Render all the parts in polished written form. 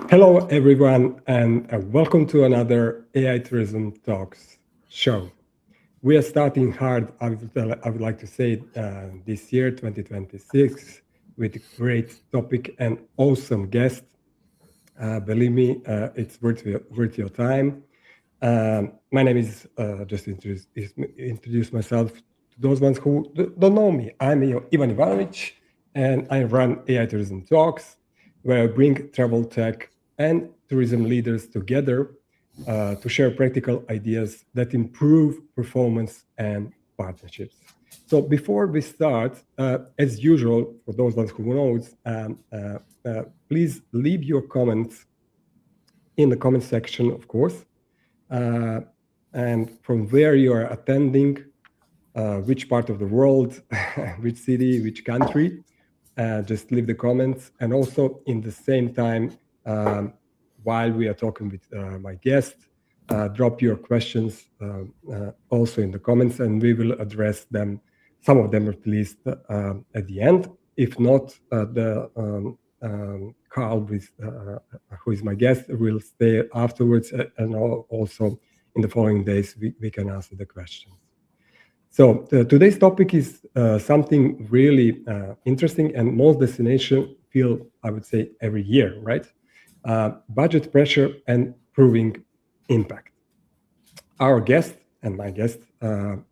Hello, everyone, and welcome to another AI Tourism Talks show. We are starting hard, I would like to say, this year, 2026, with a great topic and awesome guest. Believe me, it's worth your time. My name is, just introduce myself to those ones who don't know me. I'm Ivan Ivanovic, and I run AI Tourism Talks, where I bring travel tech and tourism leaders together to share practical ideas that improve performance and partnerships. So before we start, as usual, for those ones who knows, please leave your comments in the comment section, of course, and from where you are attending, which part of the world, which city, which country. Just leave the comments. And also, in the same time, while we are talking with my guest, drop your questions also in the comments, and we will address them, some of them at least, at the end. If not, Karl, who is my guest, will stay afterwards, and also in the following days, we can answer the questions. So today's topic is something really interesting, and most destinations feel, I would say, every year, right? Budget pressure and proving impact. Our guest, and my guest,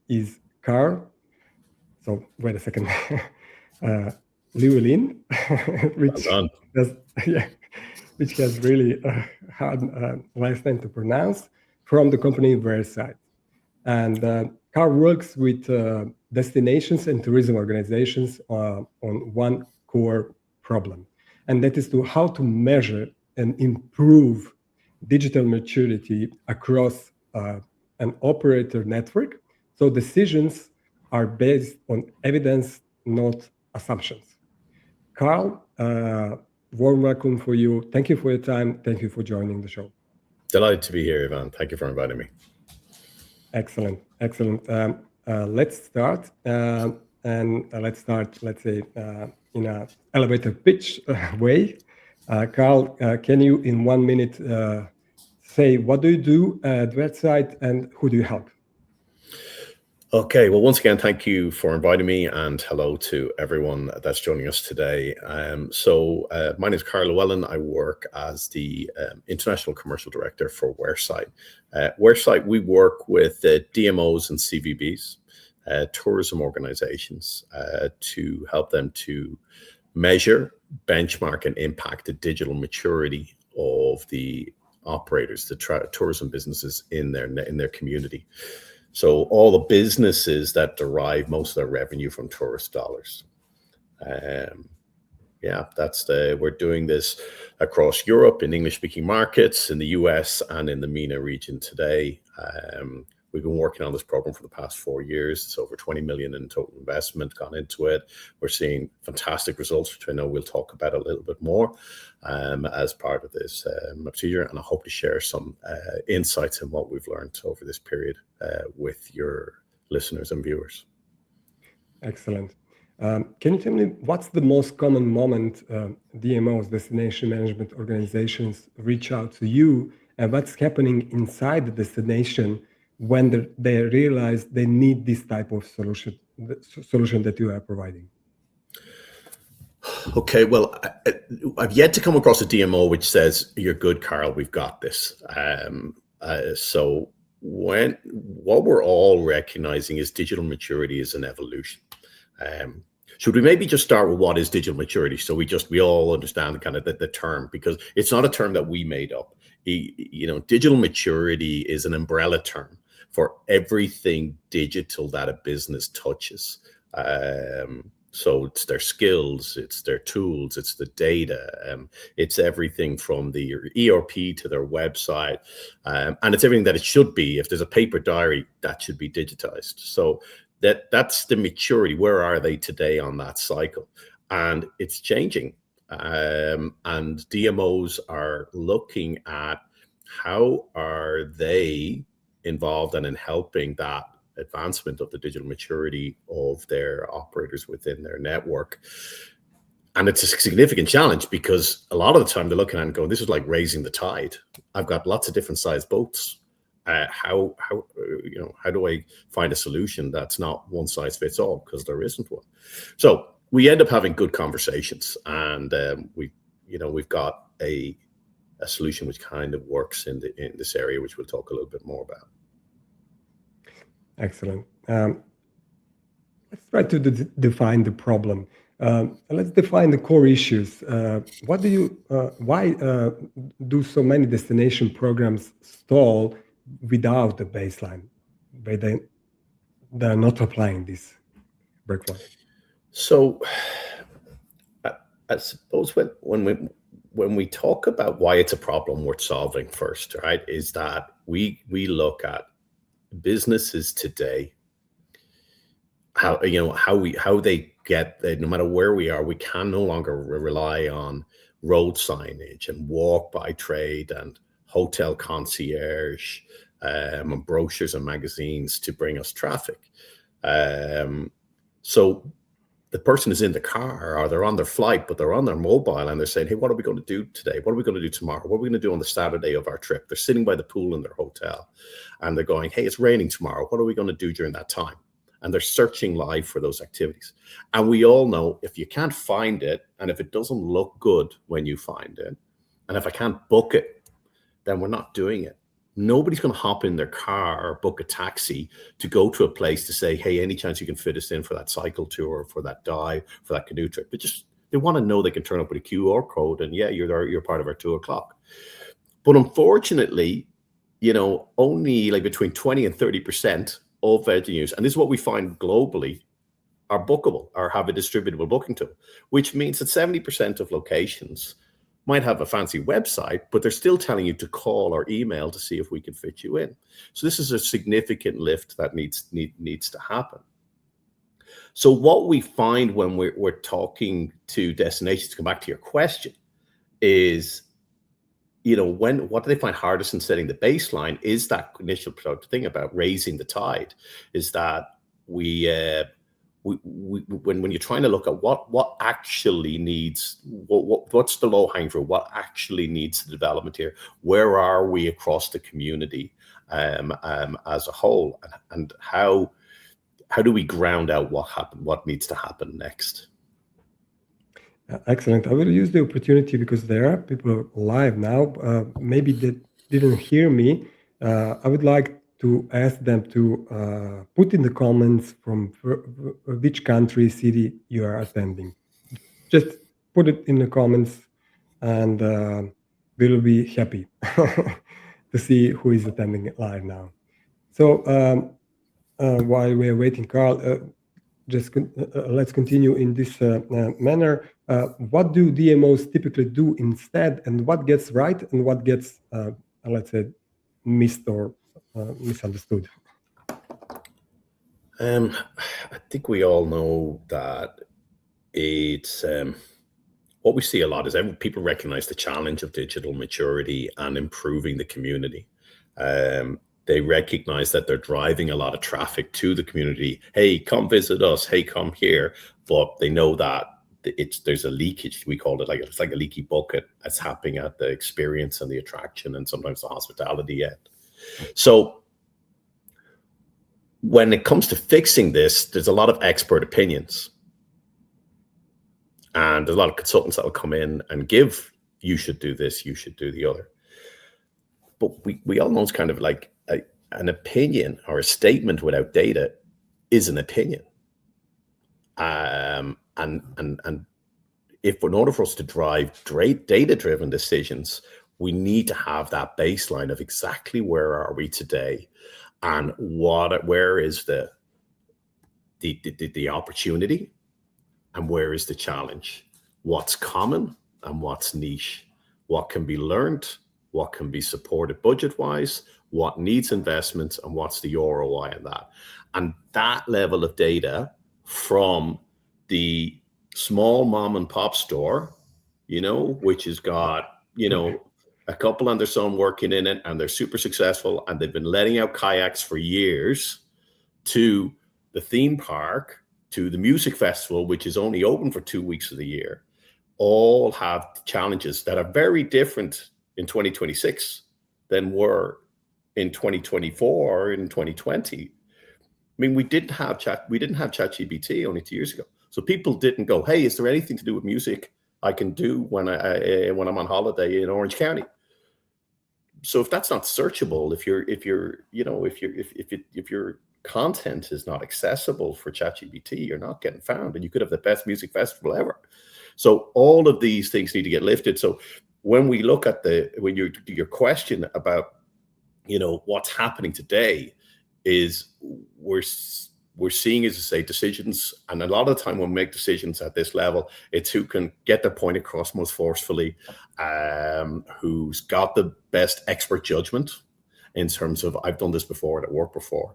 is Karl. So wait a second. Llewellyn, which yeah, which has really hard last name to pronounce, from the company Wheresight. And Karl works with destinations and tourism organizations on one core problem, and that is to how to measure and improve digital maturity across an operator network. So decisions are based on evidence, not assumptions. Karl, warm welcome for you. Thank you for your time. Thank you for joining the show. Delighted to be here, Ivan. Thank you for inviting me. Excellent. Let's start. Let's start, let's say, in an elevator pitch way. Karl, can you, in 1 minute, say what do you do at Wheresight and who do you help? Okay, well, once again, thank you for inviting me, and hello to everyone that's joining us today. My name is Karl Llewellyn. I work as the International Commercial Director for Wheresight. Wheresight, we work with DMOs and CVBs, tourism organizations, to help them to measure, benchmark, and impact the digital maturity of the operators, the tourism businesses in their community. So all the businesses that derive most of their revenue from tourist dollars. We're doing this across Europe in English-speaking markets, in the US, and in the MENA region today. We've been working on this program for the past 4 years. It's over 20 million in total investment gone into it. We're seeing fantastic results, which I know we'll talk about a little bit more as part of this procedure. And I hope to share some insights in what we've learned over this period with your listeners and viewers. Excellent. Can you tell me what's the most common moment DMOs, destination management organizations, reach out to you, and what's happening inside the destination when they realize they need this type of solution that you are providing? Okay, well, I've yet to come across a DMO which says, "You're good, Karl, we've got this." So what we're all recognizing is digital maturity is an evolution. Should we maybe just start with what is digital maturity, so we all understand kind of the term, because it's not a term that we made up. Digital maturity is an umbrella term for everything digital that a business touches. So it's their skills, it's their tools, it's the data, it's everything from the ERP to their website, and it's everything that it should be. If there's a paper diary, that should be digitized. So that's the maturity. Where are they today on that cycle? And it's changing. And DMOs are looking at how are they involved and in helping that advancement of the digital maturity of their operators within their network. And it's a significant challenge because a lot of the time they're looking at it and going, this is like raising the tide. I've got lots of different size boats. How do I find a solution that's not one size fits all? Because there isn't one. So we end up having good conversations, and we've got a solution which kind of works in this area, which we'll talk a little bit more about. Excellent. Let's try to define the problem. Let's define the core issues. Why do so many destination programs stall without the baseline? By they're not applying this breakpoint. So I suppose when we talk about why it's a problem worth solving first, right, is that we look at businesses today, how they get there, no matter where we are, we can no longer rely on road signage and walk by trade and hotel concierge and brochures and magazines to bring us traffic. So the person is in the car or they're on their flight, but they're on their mobile and they're saying, hey, what are we going to do today? What are we going to do tomorrow? What are we going to do on the Saturday of our trip? They're sitting by the pool in their hotel and they're going, hey, it's raining tomorrow. What are we going to do during that time? And they're searching live for those activities. And we all know if you can't find it, and if it doesn't look good when you find it, and if I can't book it, then we're not doing it. Nobody's going to hop in their car or book a taxi to go to a place to say, hey, any chance you can fit us in for that cycle tour, for that dive, for that canoe trip. But just, they want to know they can turn up with a QR code and yeah, you're part of our 2 o'clock. But unfortunately, only like between 20 and 30% of venues, and this is what we find globally, are bookable or have a distributable booking tool, which means that 70% of locations might have a fancy website, but they're still telling you to call or email to see if we can fit you in. So this is a significant lift that needs to happen. So what we find when we're talking to destinations, to come back to your question, is, what do they find hardest in setting the baseline is that initial thing about raising the tide, is that when you're trying to look at what actually needs, what's the low hanging fruit, what actually needs the development here, where are we across the community as a whole, and how do we ground out what needs to happen next? Excellent. I will use the opportunity because there are people live now. Maybe they didn't hear me. I would like to ask them to put in the comments from which country, city you are attending. Just put it in the comments and we'll be happy to see who is attending it live now. So while we're waiting, Karl, let's continue in this manner. What do DMOs typically do instead, and what gets right and what gets, let's say, missed or misunderstood? I think we all know that it's what we see a lot is people recognize the challenge of digital maturity and improving the community. They recognize that they're driving a lot of traffic to the community. Hey, come visit us. Hey, come here. But they know that there's a leakage. We call it it's like a leaky bucket that's happening at the experience and the attraction and sometimes the hospitality end. So when it comes to fixing this, there's a lot of expert opinions. And there's a lot of consultants that will come in and give, you should do this, you should do the other. But we all know it's kind of like an opinion or a statement without data is an opinion. And if in order for us to drive data-driven decisions, we need to have that baseline of exactly where are we today and where is the opportunity and where is the challenge, what's common and what's niche, what can be learned, what can be supported budget-wise, what needs investments, and what's the ROI in that. And that level of data from the small mom and pop store, which has got, a couple and their son working in it, and they're super successful, and they've been letting out kayaks for years, to the theme park, to the music festival, which is only open for 2 weeks of the year, all have challenges that are very different in 2026 than were in 2024 or in 2020. I mean, we didn't have ChatGPT only 2 years ago. So people didn't go, hey, is there anything to do with music I can do when I'm on holiday in Orange County? So if that's not searchable, if your content is not accessible for ChatGPT, you're not getting found, and you could have the best music festival ever. So all of these things need to get lifted. So when we look at your question about, what's happening today, is we're seeing, as I say, decisions, and a lot of the time when we make decisions at this level, it's who can get their point across most forcefully, who's got the best expert judgment in terms of, I've done this before, it worked before.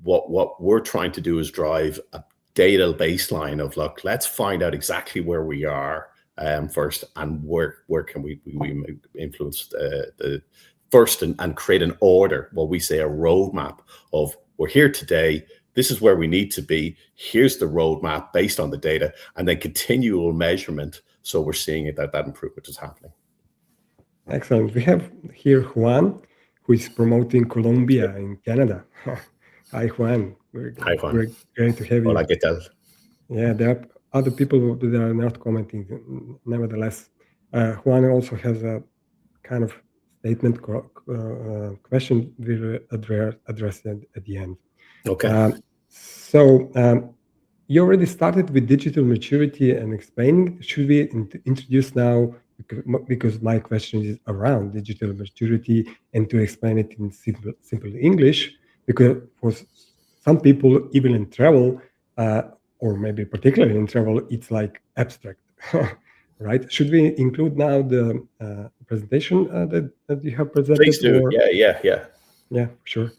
What we're trying to do is drive a data baseline of, look, let's find out exactly where we are first, and where can we influence the first, and create an order, what we say a roadmap of, we're here today, this is where we need to be, here's the roadmap based on the data, and then continual measurement, so we're seeing that improvement is happening. Excellent. We have here Juan, who is promoting Colombia in Canada. Hi, Juan. Hi, Juan. We're great to have you. Hola, ¿qué tal? Yeah, there are other people that are not commenting. Nevertheless, Juan also has a kind of statement question we'll address at the end. Okay. You already started with digital maturity and explaining. Should we introduce now, because my question is around digital maturity, and to explain it in simple English, because for some people, even in travel, or maybe particularly in travel, it's like abstract, right? Should we include now the presentation that you have presented? Please do. Yeah. Yeah, sure.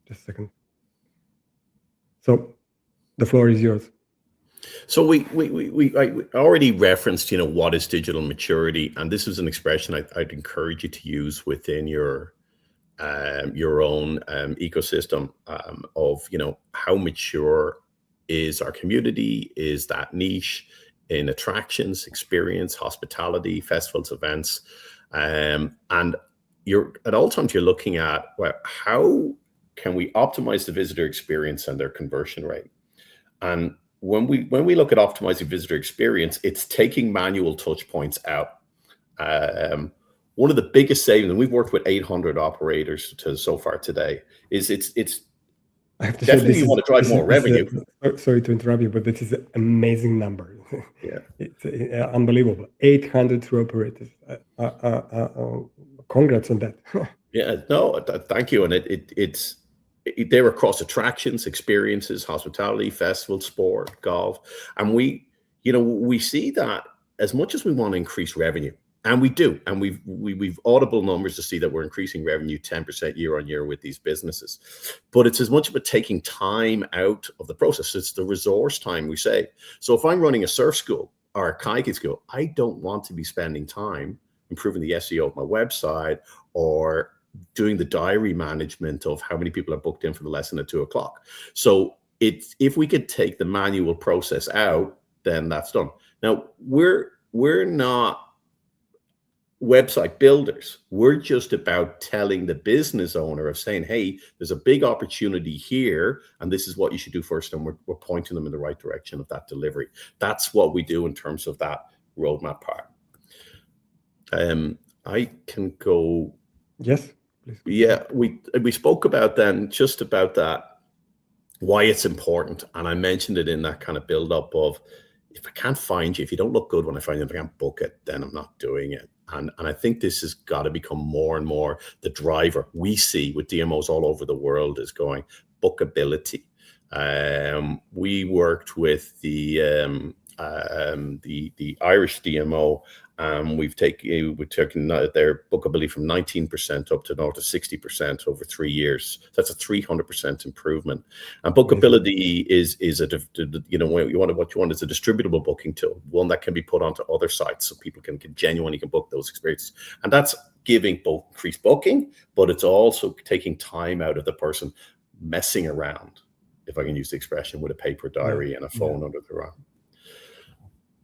Just a second. So the floor is yours. So I already referenced, what is digital maturity, and this is an expression I'd encourage you to use within your own ecosystem of, how mature is our community, is that niche in attractions, experience, hospitality, festivals, events, and at all times you're looking at, well, how can we optimize the visitor experience and their conversion rate? And when we look at optimizing visitor experience, it's taking manual touch points out. One of the biggest savings, and we've worked with 800 operators so far today, is it's I have to definitely say, you want to drive more revenue. Sorry to interrupt you, but this is an amazing number. Yeah, it's unbelievable. 800 through operators. Congrats on that. Yeah, no, thank you. And they're across attractions, experiences, hospitality, festivals, sport, golf, and we see that as much as we want to increase revenue. And we do, and we've audible numbers to see that we're increasing revenue 10% year on year with these businesses. But it's as much about taking time out of the process. It's the resource time we save. So if I'm running a surf school or a kayaking school, I don't want to be spending time improving the SEO of my website or doing the diary management of how many people are booked in for the lesson at 2:00. So if we could take the manual process out, then that's done. Now we're not website builders. We're just about telling the business owner of saying, hey, there's a big opportunity here, and this is what you should do first, and we're pointing them in the right direction of that delivery. That's what we do in terms of that roadmap part. I can go. Yes, please. Yeah, we spoke about then just about that, why it's important, and I mentioned it in that kind of build up of, if I can't find you, if you don't look good when I find you, if I can't book it, then I'm not doing it. And I think this has got to become more and more the driver we see with DMOs all over the world is going bookability. We worked with the Irish DMO. We've taken their bookability from 19% up to north of 60% over 3 years. That's a 300% improvement. And bookability is what you want is a distributable booking tool, one that can be put onto other sites so people can genuinely book those experiences. And that's giving both increased booking, but it's also taking time out of the person messing around, if I can use the expression, with a paper diary and a phone under their arm.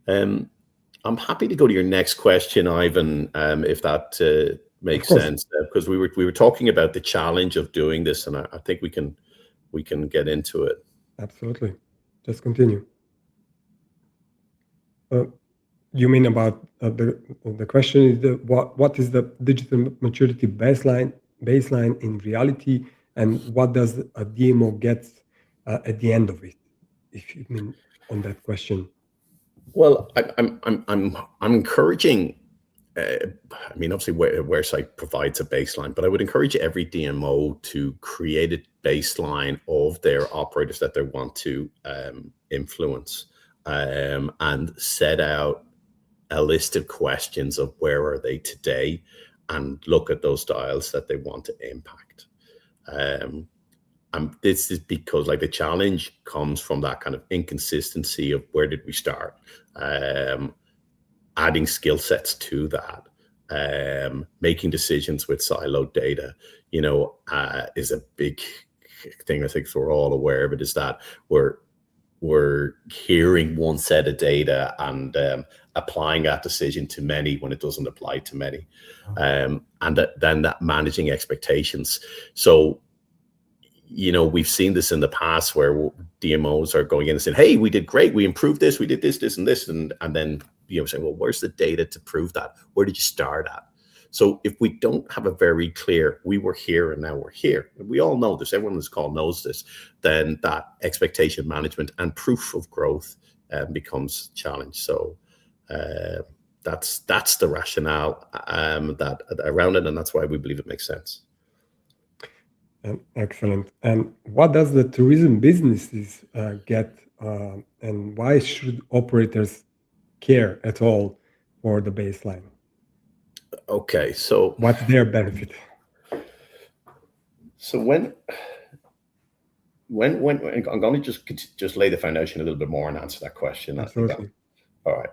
I'm happy to go to your next question, Ivan, if that makes sense, because we were talking about the challenge of doing this, and I think we can get into it. Absolutely. Just continue. You mean about the question is what is the digital maturity baseline in reality, and what does a DMO get at the end of it? If you mean on that question. Well, I'm encouraging. I mean, obviously, Wheresight provides a baseline, but I would encourage every DMO to create a baseline of their operators that they want to influence, and set out a list of questions of where are they today, and look at those dials that they want to impact. And this is because, like, the challenge comes from that kind of inconsistency of where did we start, adding skill sets to that, making decisions with siloed data, is a big thing. I think we're all aware of it, is that we're hearing one set of data and applying that decision to many when it doesn't apply to many, and then that managing expectations. So, we've seen this in the past where DMOs are going in and saying, hey, we did great, we improved this, we did this, this, and this, and then saying, well, where's the data to prove that? Where did you start at? So if we don't have a very clear, we were here and now we're here, and we all know this, everyone on this call knows this, then that expectation management and proof of growth becomes challenged. So that's the rationale that around it, and that's why we believe it makes sense. Excellent. And what does the tourism businesses get, and why should operators care at all for the baseline? Okay, so what's their benefit? So when I'm going to just lay the foundation a little bit more and answer that question. Absolutely. All right.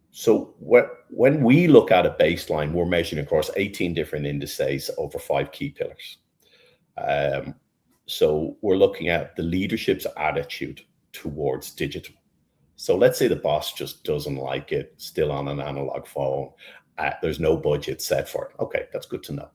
So when we look at a baseline, we're measuring across 18 different indices over 5 key pillars. So we're looking at the leadership's attitude towards digital. So let's say the boss just doesn't like it, still on an analog phone. There's no budget set for it. Okay, that's good to know.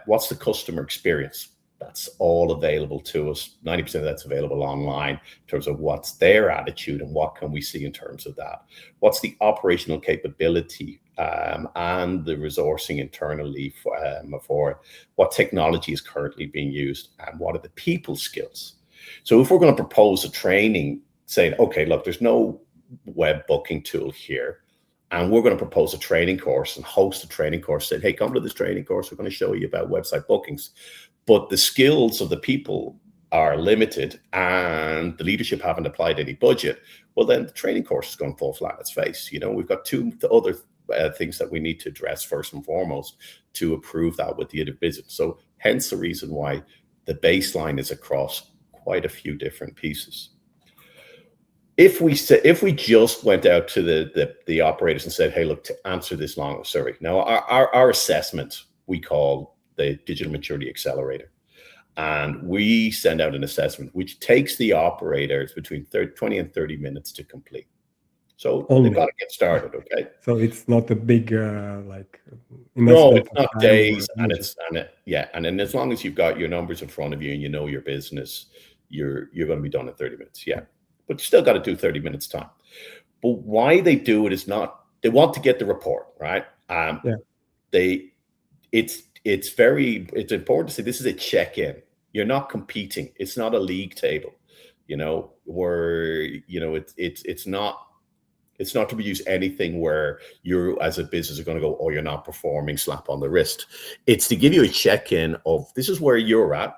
What's the customer experience? That's all available to us. 90% of that's available online in terms of what's their attitude and what can we see in terms of that. What's the operational capability and the resourcing internally for what technology is currently being used, and what are the people skills. So if we're going to propose a training saying, okay, look, there's no web booking tool here, and we're going to propose a training course and host a training course, saying, hey, come to this training course, we're going to show you about website bookings. But the skills of the people are limited and the leadership haven't applied any budget. Well, then the training course is going to fall flat on its face. We've got two other things that we need to address first and foremost to approve that with the other business. So hence the reason why the baseline is across quite a few different pieces. If we just went out to the operators and said, hey, look, to answer this long survey. Now, our assessment we call the Digital Maturity Accelerator. And we send out an assessment which takes the operators between 20 and 30 minutes to complete. So they've got to get started, okay? So it's not a big investment. No, it's not days, and then as long as you've got your numbers in front of you and you know your business, you're going to be done in 30 minutes, yeah. But you still got to do 30 minutes time. But why they do it is not, they want to get the report, right? It's important to say this is a check-in. You're not competing. It's not a league table, where, it's not to be used anything where you as a business are going to go, oh, you're not performing, slap on the wrist. It's to give you a check-in of this is where you're at.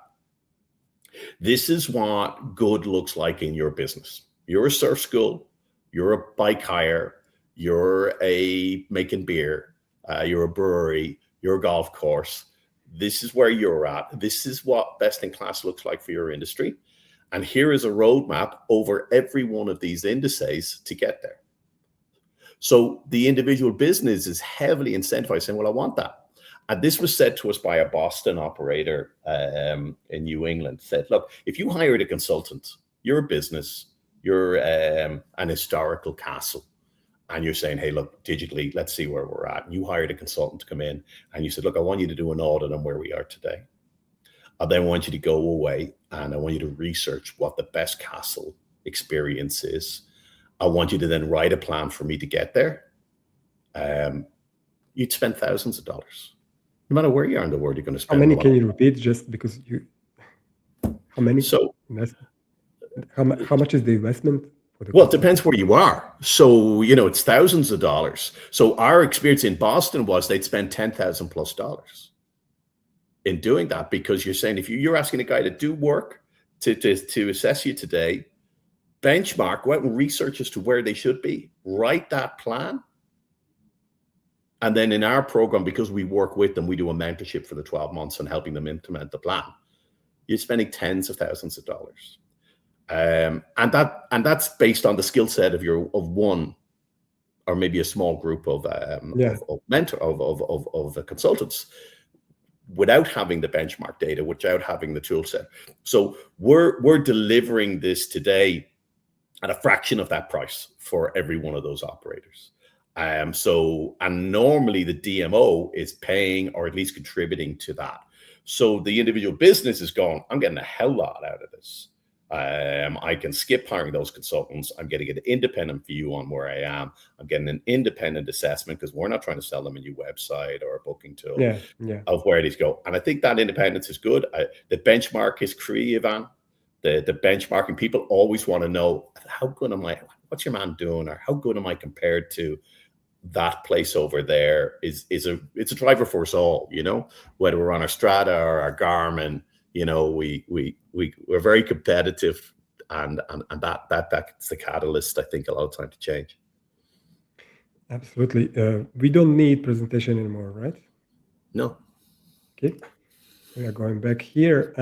This is what good looks like in your business. You're a surf school, you're a bike hire, you're a making beer, you're a brewery, you're a golf course. This is where you're at. This is what best in class looks like for your industry. And here is a roadmap over every one of these indices to get there. So the individual business is heavily incentivized saying, well, I want that. And this was said to us by a Boston operator in New England, said, look, if you hired a consultant, you're a business, You're an historical castle, and you're saying, hey, look, digitally, let's see where we're at. And you hired a consultant to come in, and you said, look, I want you to do an audit on where we are today. I then want you to go away, and I want you to research what the best castle experience is. I want you to then write a plan for me to get there. You'd spend thousands of dollars. No matter where you are in the world, you're going to spend. How many can you repeat? Just because you, how many? So, how much is the investment? Well, it depends where you are. So, it's thousands of dollars. So our experience in Boston was they'd spend $10,000+ in doing that, because you're saying, if you're asking a guy to do work to assess you today, benchmark, go out and research as to where they should be, write that plan. And then in our program, because we work with them, we do a mentorship for the 12 months and helping them implement the plan. You're spending tens of thousands of dollars. And that's based on the skill set of one, or maybe a small group of consultants, without having the benchmark data, without having the tool set. So we're delivering this today at a fraction of that price for every one of those operators. And normally the DMO is paying or at least contributing to that. So the individual business is going, I'm getting a hell lot out of this. I can skip hiring those consultants. I'm getting an independent view on where I am. I'm getting an independent assessment, because we're not trying to sell them a new website or a booking tool of where these go. And I think that independence is good. The benchmark is key, Ivan. The benchmarking, people always want to know, how good am I? What's your man doing? Or how good am I compared to that place over there? It's a driver for us all, whether we're on our Strata or our Garmin. We're very competitive, and that's the catalyst, I think, a lot of time to change. Absolutely. We don't need presentation anymore, right? No. Okay. We are going back here.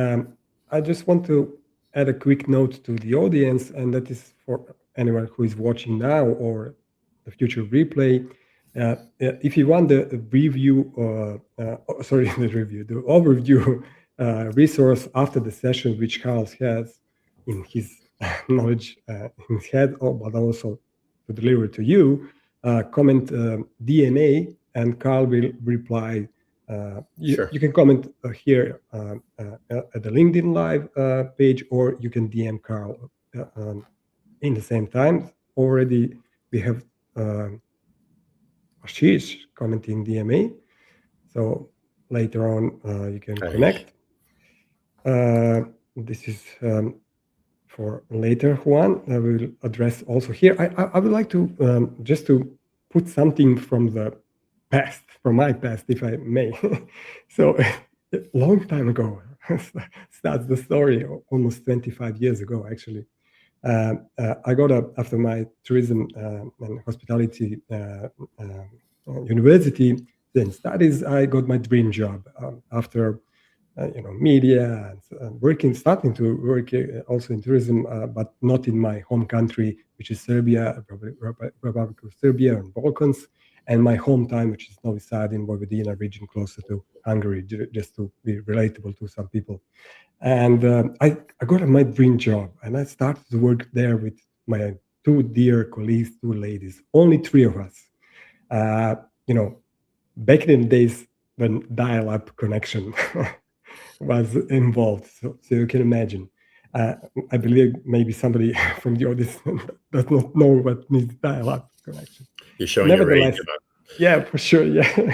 I just want to add a quick note to the audience, and that is for anyone who is watching now or the future replay. If you want the overview resource after the session, which Karl has in his knowledge in his head, but also to deliver to you, comment DMA, and Karl will reply. Sure. You can comment here at the LinkedIn Live page, or you can DM Karl in the same time. Already we have Ashish commenting DMA, so later on you can connect. This is for later, Juan. I will address also here. I would like to just to put something from the past, from my past, if I may. So a long time ago, starts the story, almost 25 years ago, actually. I got after my tourism and hospitality university then studies, I got my dream job after media and starting to work also in tourism, but not in my home country, which is Serbia, Republic of Serbia and Balkans, and my hometown, which is Novi Sad in Vojvodina region, closer to Hungary, just to be relatable to some people. And I got my dream job, and I started to work there with my two dear colleagues, two ladies, only three of us. Back in the days when dial-up connection was involved, so you can imagine. I believe maybe somebody from the audience does not know what means dial-up connection. You're showing your age. Yeah, for sure. Yeah,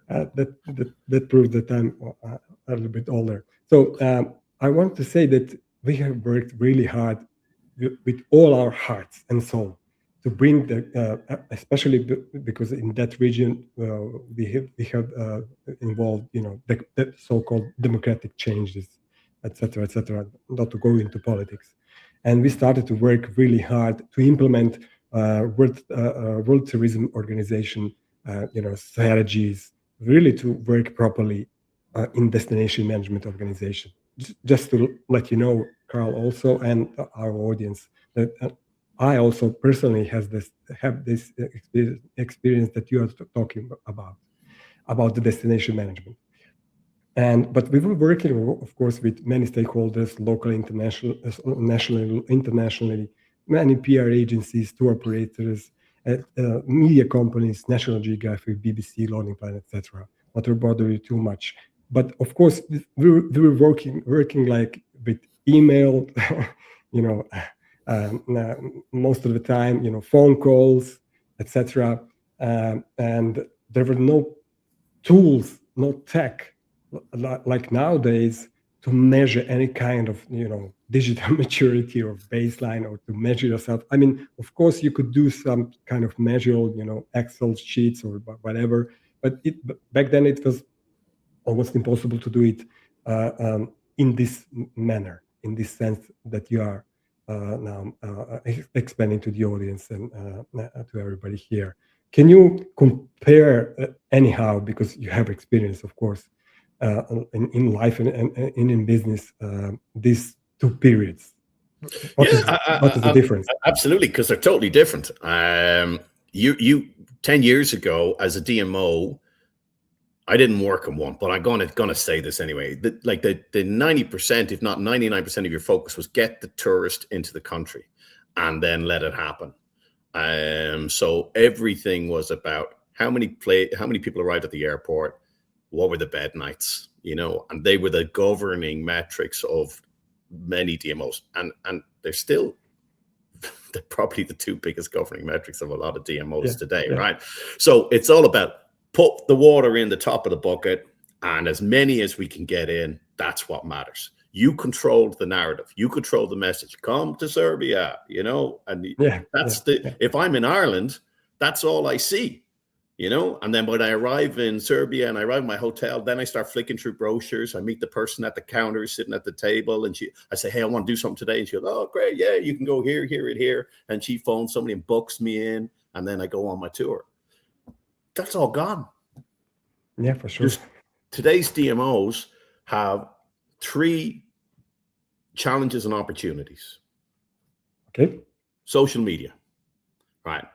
that proves that I'm a little bit older. So I want to say that we have worked really hard with all our hearts and soul to bring especially because in that region we have involved, the so-called democratic changes, etc., not to go into politics. And we started to work really hard to implement World Tourism Organization, strategies, really to work properly in destination management organization. Just to let you know, Karl, also, and our audience, that I also personally have this experience that you are talking about the destination management. But we were working, of course, with many stakeholders, locally, internationally, many PR agencies, tour operators, media companies, National Geographic, BBC, Lonely Planet, etc. Not to bother you too much. But of course, we were working like with email, you know, most of the time, you know, phone calls, etc. And there were no tools, no tech like nowadays to measure any kind of, you know, digital maturity or baseline, or to measure yourself. I mean, of course, you could do some kind of measure, you know, Excel sheets or whatever, but back then it was almost impossible to do it in this manner, in this sense that you are now explaining to the audience and to everybody here. Can you compare anyhow, because you have experience, of course, in life and in business, these two periods? What is the difference? Absolutely, because they're totally different. You 10 years ago as a DMO, I didn't work on one, but I'm gonna say this anyway. The 90%, if not 99% of your focus was get the tourist into the country and then let it happen. So everything was about how many people arrived at the airport, what were the bed nights, you know, and they were the governing metrics of many DMOs, and they're probably the two biggest governing metrics of a lot of DMOs today, right? So it's all about put the water in the top of the bucket, and as many as we can get in, that's what matters. You controlled the narrative, you control the message. Come to Serbia, you know, and if I'm in Ireland, that's all I see. You know, and then when I arrive in Serbia and I arrive in my hotel, then I start flicking through brochures. I meet the person at the counter sitting at the table, and I say, hey, I want to do something today. And she goes, oh, great. Yeah, you can go here, and here. And she phones somebody and books me in. And then I go on my tour. That's all gone. Yeah, for sure. Today's DMOs have 3 challenges and opportunities. Okay. Social media, right?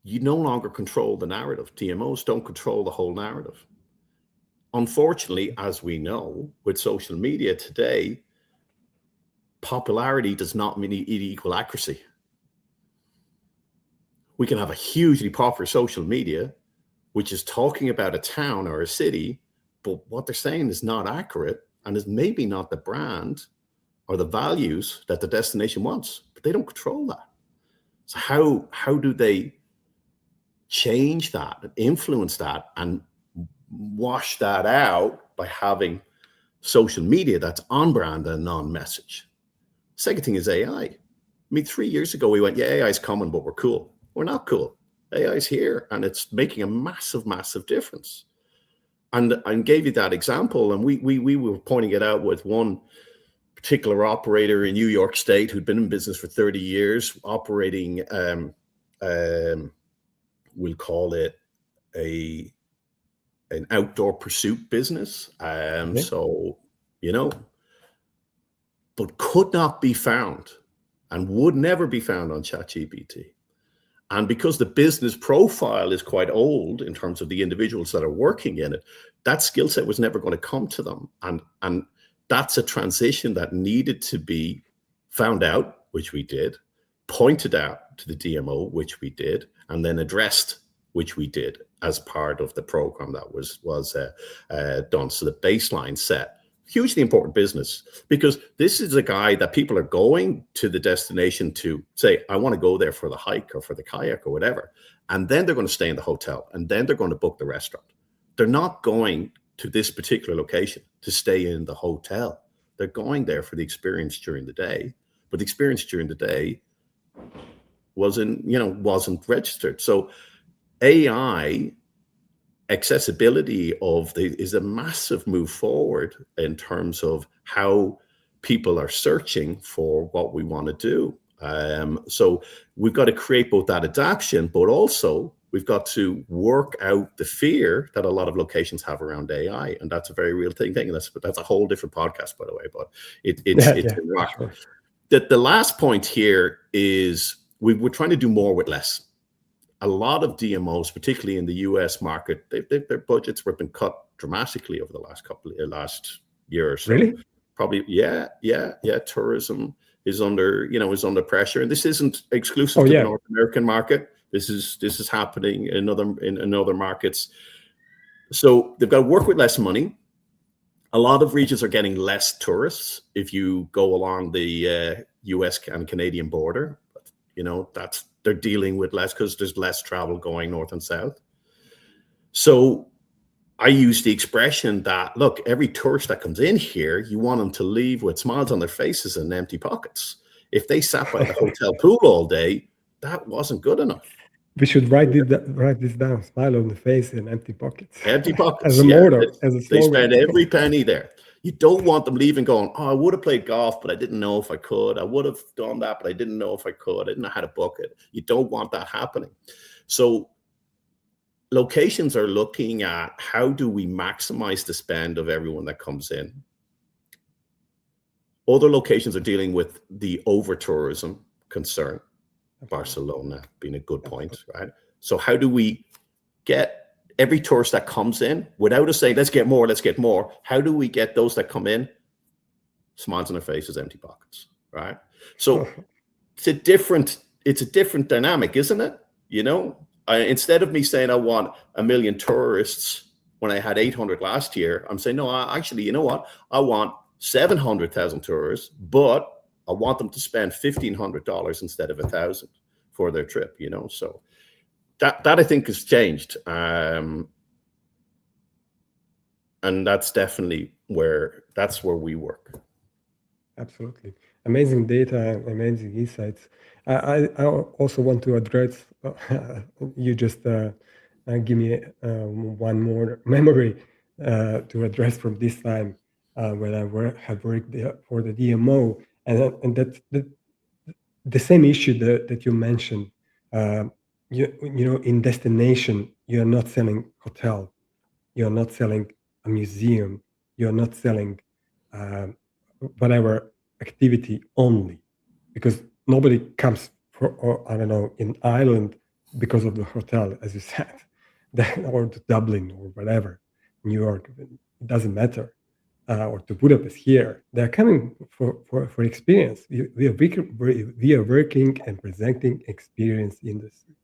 You no longer control the narrative. DMOs don't control the whole narrative. Unfortunately, as we know, with social media today, popularity does not mean equal accuracy. We can have a hugely popular social media, which is talking about a town or a city, but what they're saying is not accurate and is maybe not the brand or the values that the destination wants, but they don't control that. So how do they change that, influence that, and wash that out by having social media that's on brand and non-message? Second thing is AI. I mean, 3 years ago, we went, yeah, AI is coming, but we're cool. We're not cool. AI is here, and it's making a massive, massive difference. And I gave you that example, and we were pointing it out with one particular operator in New York State who'd been in business for 30 years, operating we'll call it an outdoor pursuit business. So, you know, but could not be found and would never be found on ChatGPT. And because the business profile is quite old in terms of the individuals that are working in it, that skill set was never going to come to them. And that's a transition that needed to be found out, which we did, pointed out to the DMO, which we did, and then addressed, which we did as part of the program that was done. So the baseline set, hugely important business, because this is a guy that people are going to the destination to say, I want to go there for the hike or for the kayak or whatever. And then they're going to stay in the hotel, and then they're going to book the restaurant. They're not going to this particular location to stay in the hotel. They're going there for the experience during the day, but the experience during the day wasn't registered. So AI accessibility is a massive move forward in terms of how people are searching for what we want to do. So we've got to create both that adaptation, but also we've got to work out the fear that a lot of locations have around AI, and that's a very real thing. And that's a whole different podcast, by the way. But it's sure. The last point here is we're trying to do more with less. A lot of DMOs, particularly in the US market, their budgets have been cut dramatically over the last year or so. Really? Probably, yeah. Tourism, is under pressure, and this isn't exclusive to the North American market. This is happening in other markets. So they've got to work with less money. A lot of regions are getting less tourists if you go along the US and Canadian border. They're dealing with less because there's less travel going north and south. So I use the expression that, look, every tourist that comes in here, you want them to leave with smiles on their faces and empty pockets. If they sat by the hotel pool all day, that wasn't good enough. We should write this down: smile on the face and empty pockets. Empty pockets. As a motto, as a slogan. They spend every penny there. You don't want them leaving going, oh, I would have played golf, but I didn't know if I could. I would have done that, but I didn't know if I could. I didn't know how to book it. You don't want that happening. So locations are looking at how do we maximize the spend of everyone that comes in. Other locations are dealing with the over-tourism concern. Barcelona being a good point, right? So how do we get every tourist that comes in without us saying, let's get more? How do we get those that come in, smiles on their faces, empty pockets, right? So it's a different dynamic, isn't it? Instead of me saying I want 1 million tourists when I had 800 last year, I'm saying, no, actually, you know what? I want 700,000 tourists, but I want them to spend $1,500 instead of $1,000 for their trip, So that I think has changed, and that's definitely where we work. Absolutely, amazing data, amazing insights. I also want to address. You just give me one more memory to address from this time when I have worked for the DMO. And that's the same issue that you mentioned. In destination, you're not selling hotel, you're not selling a museum, you're not selling whatever activity only, because nobody comes in Ireland because of the hotel, as you said, or to Dublin or whatever, New York. It doesn't matter. Or to Budapest here, they're coming for experience. We are working and presenting experience industry,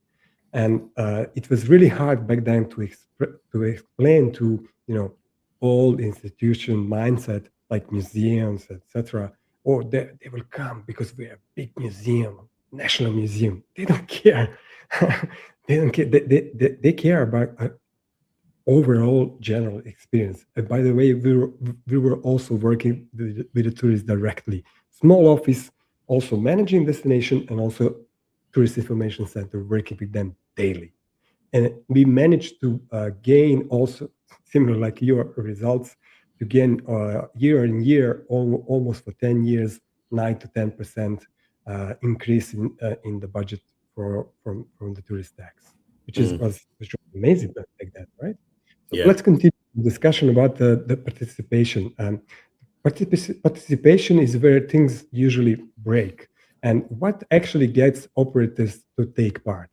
and it was really hard back then to explain to all institution mindset like museums, etc. Or they will come because we are a big museum, national museum. They don't care. They don't care. They care about overall general experience. And by the way, we were also working with the tourists directly. Small office, also managing destination, and also tourist information center, working with them daily. And we managed to gain also, similar like your results, to gain year on year, almost for 10 years, 9 to 10% increase in the budget from the tourist tax, which was amazing like that, right? So let's continue the discussion about the participation. Participation is where things usually break. And what actually gets operators to take part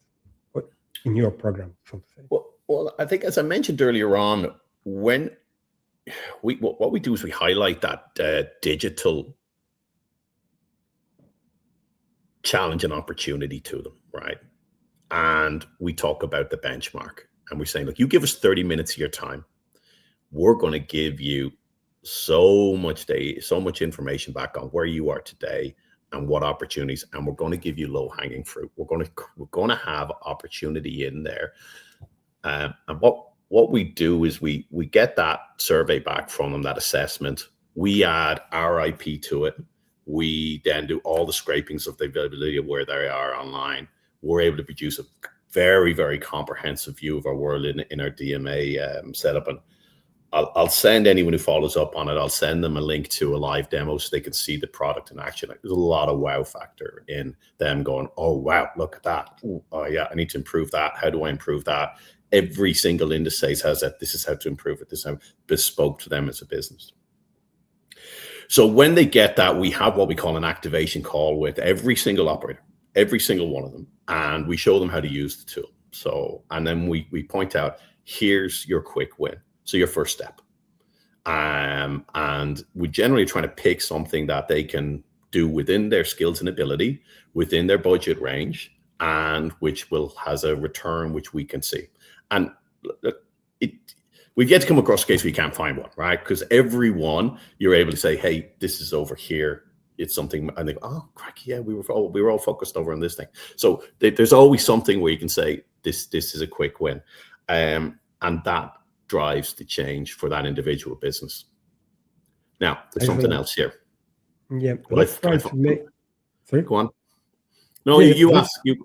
in your program, so to say? Well, I think, as I mentioned earlier on, what we do is we highlight that digital challenge and opportunity to them, right? And we talk about the benchmark. And we're saying, look, you give us 30 minutes of your time. We're going to give you so much information back on where you are today and what opportunities, and we're going to give you low-hanging fruit. We're going to have opportunity in there. And what we do is we get that survey back from them, that assessment. We add our IP to it. We then do all the scrapings of the availability of where they are online. We're able to produce a very, very comprehensive view of our world in our DMA setup. And I'll send anyone who follows up on it, I'll send them a link to a live demo so they can see the product in action. There's a lot of wow factor in them going, oh, wow, look at that. Ooh, oh, yeah, I need to improve that. How do I improve that? Every single indices has that. This is how to improve it. This is how bespoke to them as a business. So when they get that, we have what we call an activation call with every single operator, every single one of them. And we show them how to use the tool. So, and then we point out, here's your quick win. So your first step. And we generally try to pick something that they can do within their skills and ability, within their budget range, and which has a return which we can see. And we've yet to come across a case where you can't find one, right? Because every one you're able to say, hey, this is over here. It's something, and they go, oh, cracky, yeah, we were all focused over on this thing. So there's always something where you can say, this is a quick win. And that drives the change for that individual business. Now, there's something else here. Yeah, let's try to make... Sorry? Go on. No, you ask. Yeah.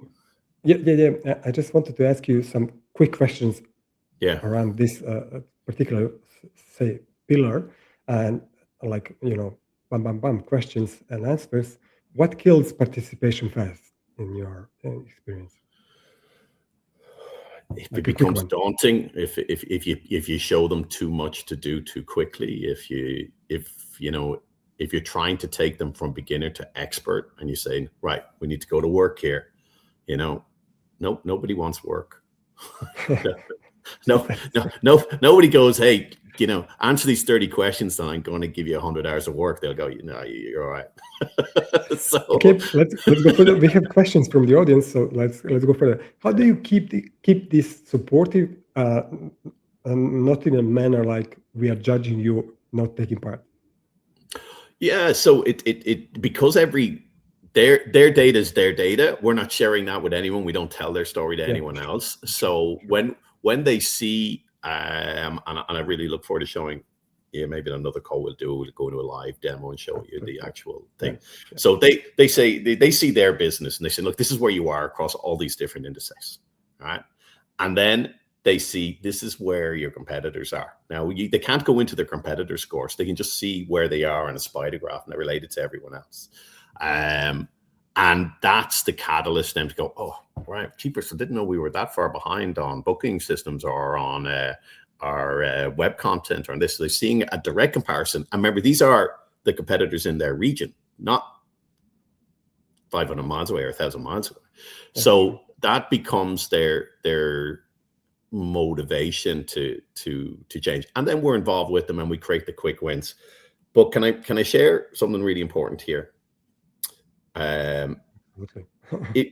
I just wanted to ask you some quick questions around this particular, say, pillar, and like, bam, questions and answers. What kills participation fast in your experience? If it becomes daunting, if you show them too much to do too quickly, if you're trying to take them from beginner to expert, and you're saying, right, we need to go to work here, nobody wants work. No, nobody goes, hey, answer these 30 questions and I'm going to give you 100 hours of work. They'll go, you're all right. So, okay, let's go further. We have questions from the audience, so let's go further. How do you keep this supportive, and not in a manner like we are judging you not taking part? Yeah, so it because their data is their data. We're not sharing that with anyone. We don't tell their story to anyone else. So when they see, and I really look forward to showing, maybe another call we'll go to a live demo and show you the actual thing. Yeah. So they say they see their business and they say, look, this is where you are across all these different indices, right? And then they see this is where your competitors are. Now they can't go into their competitor scores. They can just see where they are in a spider graph and they're related to everyone else. And that's the catalyst then to go, oh, right, cheapers. I didn't know we were that far behind on booking systems or on our web content or on this. So they're seeing a direct comparison. And remember, these are the competitors in their region, not 500 miles away or 1,000 miles away. Okay. So that becomes their motivation to change. And then we're involved with them and we create the quick wins. But can I share something really important here? Okay.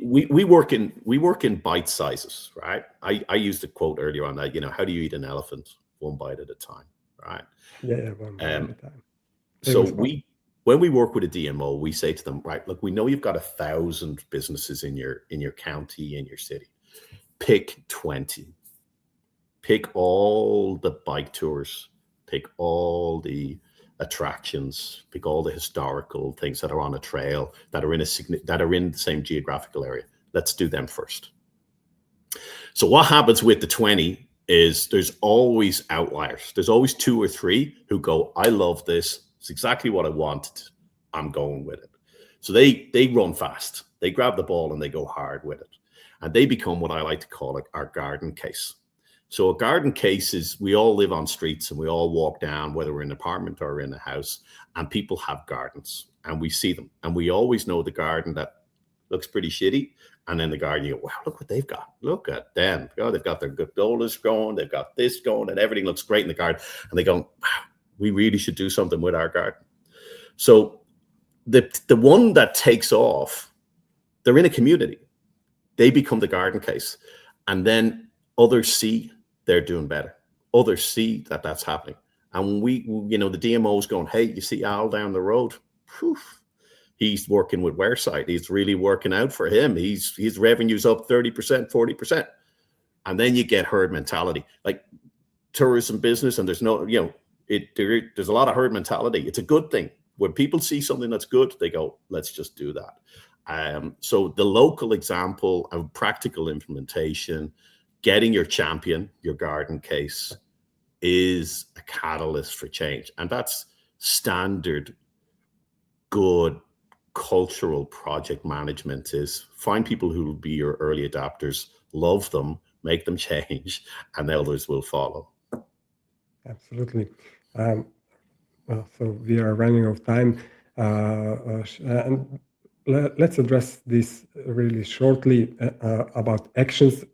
we work in bite sizes, right? I used a quote earlier on that, how do you eat an elephant? One bite at a time, right? Yeah, one bite at a time. So when we work with a DMO, we say to them, right, look, we know you've got 1,000 businesses in your county, in your city. Pick 20. Pick all the bike tours. Pick all the attractions, pick all the historical things that are on a trail that are in the same geographical area. Let's do them first. So what happens with the 20 is there's always outliers. There's always 2 or 3 who go, I love this. It's exactly what I wanted. I'm going with it. So they run fast. They grab the ball and they go hard with it. And they become what I like to call our garden case. So a garden case is we all live on streets and we all walk down, whether we're in an apartment or in a house, and people have gardens and we see them. And we always know the garden that looks pretty shitty. And then the garden, you go, wow, look what they've got. Look at them. Oh, they've got their good boulders going. They've got this going and everything looks great in the garden. And they go, wow, we really should do something with our garden. So the one that takes off, they're in a community. They become the garden case. And then others see they're doing better. Others see that that's happening. And the DMO's going, hey, you see Al down the road? Whew. He's working with Wheresight. He's really working out for him. His revenue's up 30%, 40%. And then you get herd mentality. Like tourism business, and there's a lot of herd mentality. It's a good thing. When people see something that's good, they go, let's just do that. So the local example of practical implementation, getting your champion, your garden case, is a catalyst for change. And that's standard good cultural project management, is find people who will be your early adopters, love them, make them change, and others will follow. Absolutely. So we are running out of time. And let's address this really shortly about actions.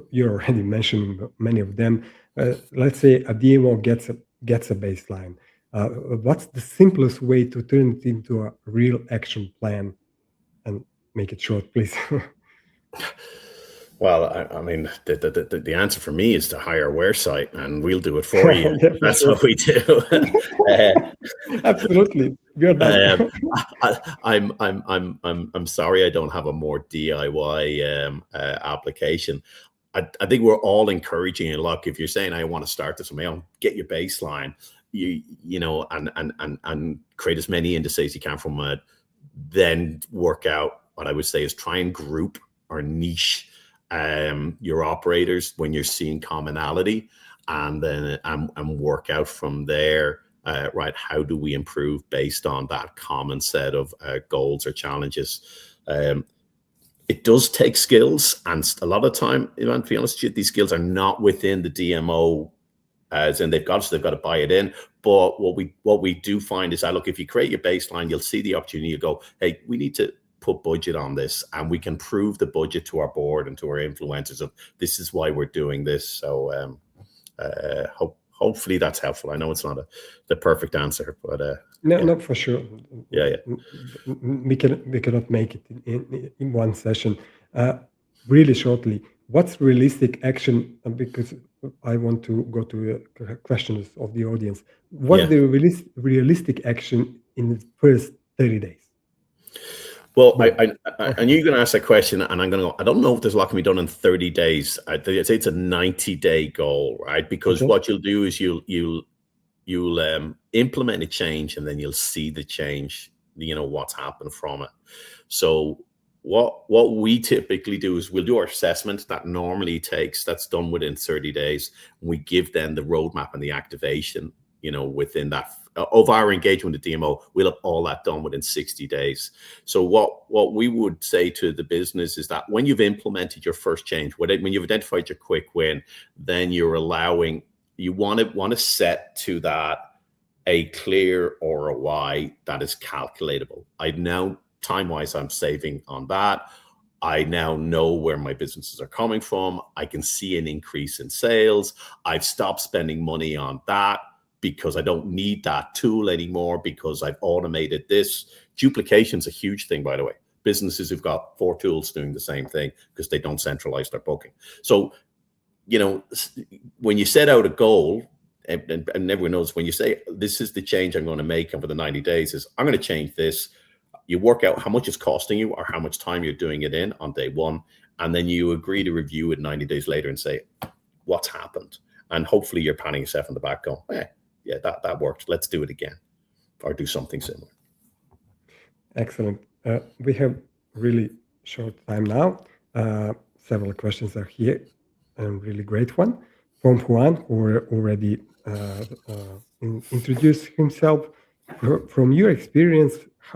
You already mentioned many of them. Let's say a DMO gets a baseline. What's the simplest way to turn it into a real action plan? And make it short, please. Well, I mean, the answer for me is to hire Wheresight, and we'll do it for you. Yeah, for That's sure. what we do. uh, Absolutely, we are um, done. I'm sorry I don't have a more DIY application. I think we're all encouraging it. Look, if you're saying I want to start this on my own, get your baseline, and create as many indices you can from it. Then work out what I would say is try and group or niche your operators when you're seeing commonality, and then and work out from there. Right, how do we improve based on that common set of goals or challenges? It does take skills, and a lot of time, to be honest with you, these skills are not within the DMO, as in they've got to buy it in. But what we do find is that, look, if you create your baseline, you'll see the opportunity. You go, hey, we need to put budget on this, and we can prove the budget to our board and to our influencers of this is why we're doing this. So hopefully that's helpful. I know it's not the perfect answer, but No, yeah. no, for sure. Yeah. We cannot make it in one session. Really shortly, what's realistic action? Because I want to go to the questions of the audience. What's the realistic action in the first 30 days? Well, I knew you were going to ask that question, and I'm going to go, I don't know if there's a lot can be done in 30 days. I'd say it's a 90-day goal, right? Because what you'll do is you'll implement a change, and then you'll see the change, what's happened from it. So what we typically do is we'll do our assessment that normally that's done within 30 days. We give them the roadmap and the activation, within that of our engagement with the DMO. We'll have all that done within 60 days. So what we would say to the business is that when you've implemented your first change, when you've identified your quick win, then you're you want to set to that a clear ROI that is calculatable. I now, time-wise, I'm saving on that. I now know where my businesses are coming from. I can see an increase in sales. I've stopped spending money on that because I don't need that tool anymore because I've automated this. Duplication is a huge thing, by the way. Businesses who've got 4 tools doing the same thing because they don't centralize their booking. So, when you set out a goal, and everyone knows, when you say, this is the change I'm going to make over the 90 days, is I'm going to change this. You work out how much it's costing you or how much time you're doing it in on day one. And then you agree to review it 90 days later and say, what's happened? And hopefully you're patting yourself on the back going, yeah, that worked. Let's do it again or do something similar. Excellent. We have really short time now. Several questions are here, and really great one from Juan, who already introduced himself. From your experience,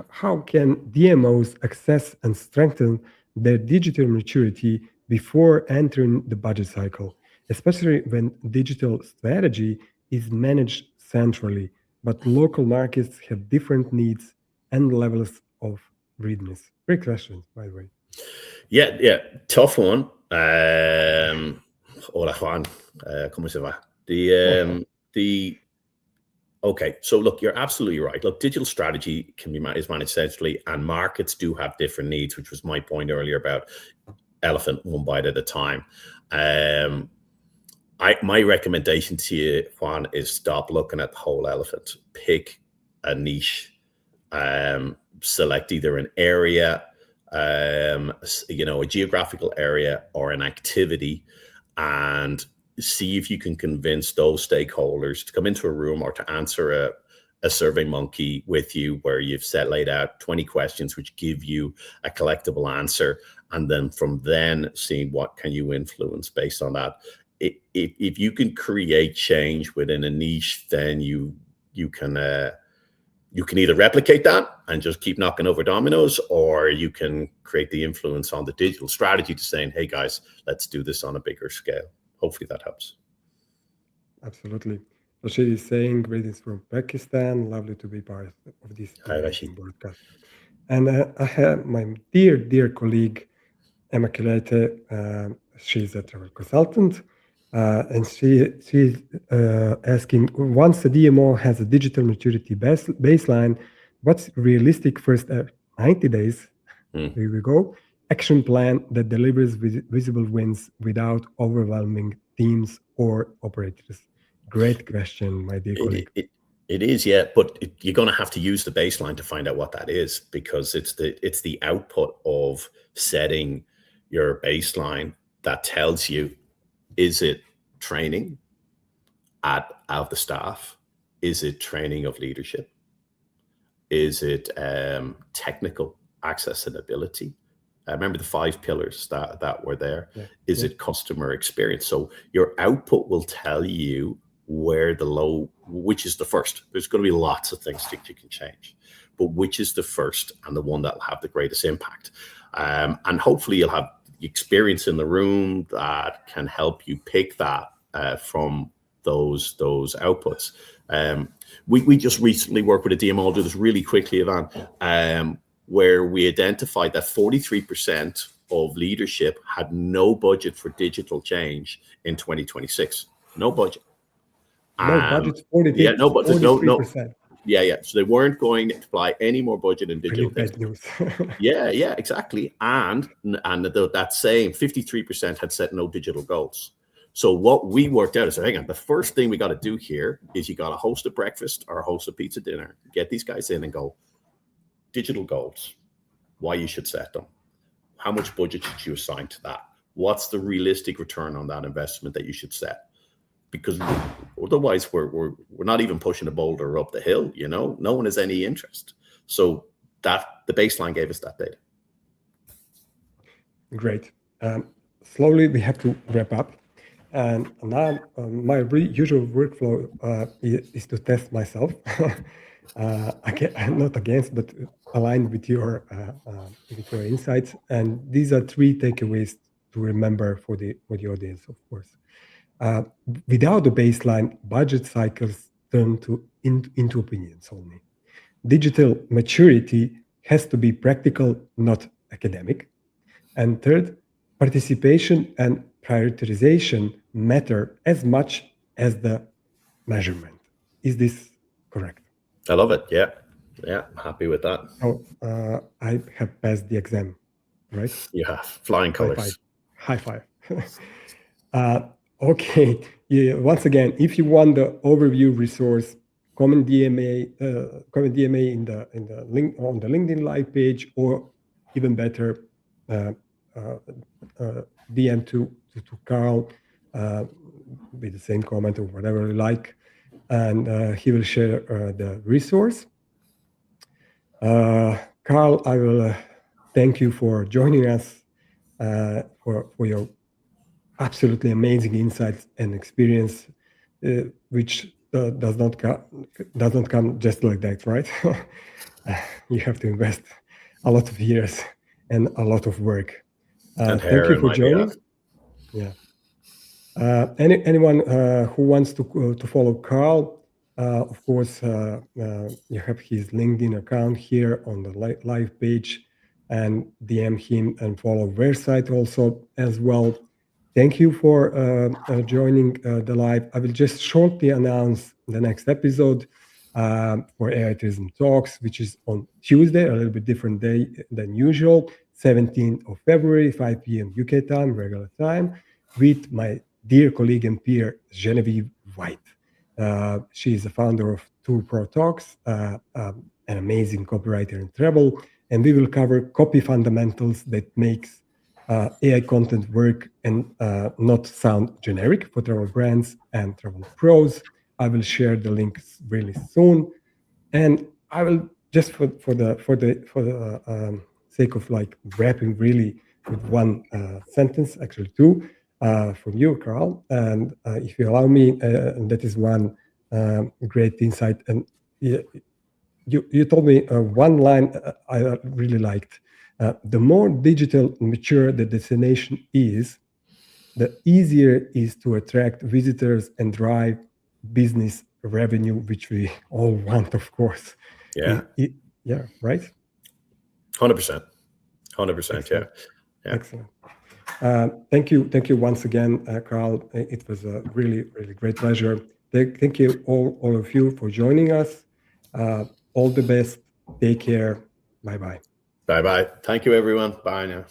how can DMOs access and strengthen their digital maturity before entering the budget cycle, especially when digital strategy is managed centrally, but local markets have different needs and levels of readiness? Great questions, by the way. Yeah, tough one. Hola, Juan. ¿Cómo se va? Okay, so look, you're absolutely right. Look, digital strategy is managed centrally, and markets do have different needs, which was my point earlier about elephant one bite at a time. My recommendation to you, Juan, is stop looking at the whole elephant. Pick a niche. Select either an area, a geographical area or an activity, and see if you can convince those stakeholders to come into a room or to answer a survey monkey with you, where you've laid out 20 questions which give you a collectible answer, and then from then seeing what can you influence based on that. If you can create change within a niche, then you can either replicate that and just keep knocking over dominoes, or you can create the influence on the digital strategy to saying, hey guys, let's do this on a bigger scale. Hopefully that helps. Absolutely. Rashid is saying, greetings from Pakistan. Lovely to be part of this amazing broadcast. And I have my dear colleague, Emma Kilete. She's a travel consultant. And she's asking, once the DMO has a digital maturity baseline, what's realistic first 90 days? Here we go. Action plan that delivers visible wins without overwhelming teams or operators. Great question, my dear colleague. It is, yeah, but you're going to have to use the baseline to find out what that is, because it's the output of setting your baseline that tells you, is it training of the staff? Is it training of leadership? Is it technical access and ability? Remember the 5 pillars that were there. Yeah. Is it customer experience? So your output will tell you which is the first. There's going to be lots of things that you can change, but which is the first and the one that will have the greatest impact. And hopefully you'll have experience in the room that can help you pick that from those outputs. We just recently worked with a DMO. I'll do this really quickly, Ivan, where we identified that 43% of leadership had no budget for digital change in 2026. No budget. No budget, 43%. Yeah, no budget. No. Yeah. So they weren't going to apply any more budget in digital. Really bad news. Yeah, exactly. And that same 53% had set no digital goals. So what we worked out is, hang on, the first thing we got to do here is you got to host a breakfast or host a pizza dinner. Get these guys in and go, digital goals, why you should set them, how much budget should you assign to that, what's the realistic return on that investment that you should set, because otherwise we're not even pushing a boulder up the hill. No one has any interest. So that the baseline gave us that data. Great. Slowly we have to wrap up, and now my usual workflow is to test myself. Not against, but aligned with your insights. And these are 3 takeaways to remember for the audience, of course. Without the baseline, budget cycles turn into opinions only. Digital maturity has to be practical, not academic. And third, participation and prioritization matter as much as the measurement. Is this correct? I love it. Yeah, I'm happy with that. Oh, I have passed the exam, right? Yeah, flying colors. High five. Okay. Yeah, once again, if you want the overview resource, comment DMA in the link on the LinkedIn live page, or even better, DM to Karl with the same comment or whatever you like, and he will share the resource. Karl, I will thank you for joining us, for your absolutely amazing insights and experience, which does not come just like that, right? You have to invest a lot of years and a lot of work. Thank you for joining. Yeah. Anyone who wants to follow Karl, of course, you have his LinkedIn account here on the live page, and DM him and follow Wheresight also as well. Thank you for joining the live. I will just shortly announce the next episode for AI Tourism Talks, which is on Tuesday, a little bit different day than usual, 17th of February, 5 p.m. UK time, regular time, with my dear colleague and peer, Genevieve White. She is the founder of 2 Pro Talks, an amazing copywriter and travel, and we will cover copy fundamentals that makes AI content work and not sound generic for travel brands and travel pros. I will share the links really soon, and I will just for the sake of like wrapping really with one sentence, actually 2, from you, Karl. And if you allow me, that is one great insight. And you told me one line I really liked. The more digital mature the destination is, the easier it is to attract visitors and drive business revenue, which we all want, of course. Yeah. Yeah, right? 100%. 100%, yeah. Excellent. Thank you once again, Karl. It was a really great pleasure. Thank you all of you for joining us. All the best. Take care. Bye bye. Bye bye. Thank you, everyone. Bye now.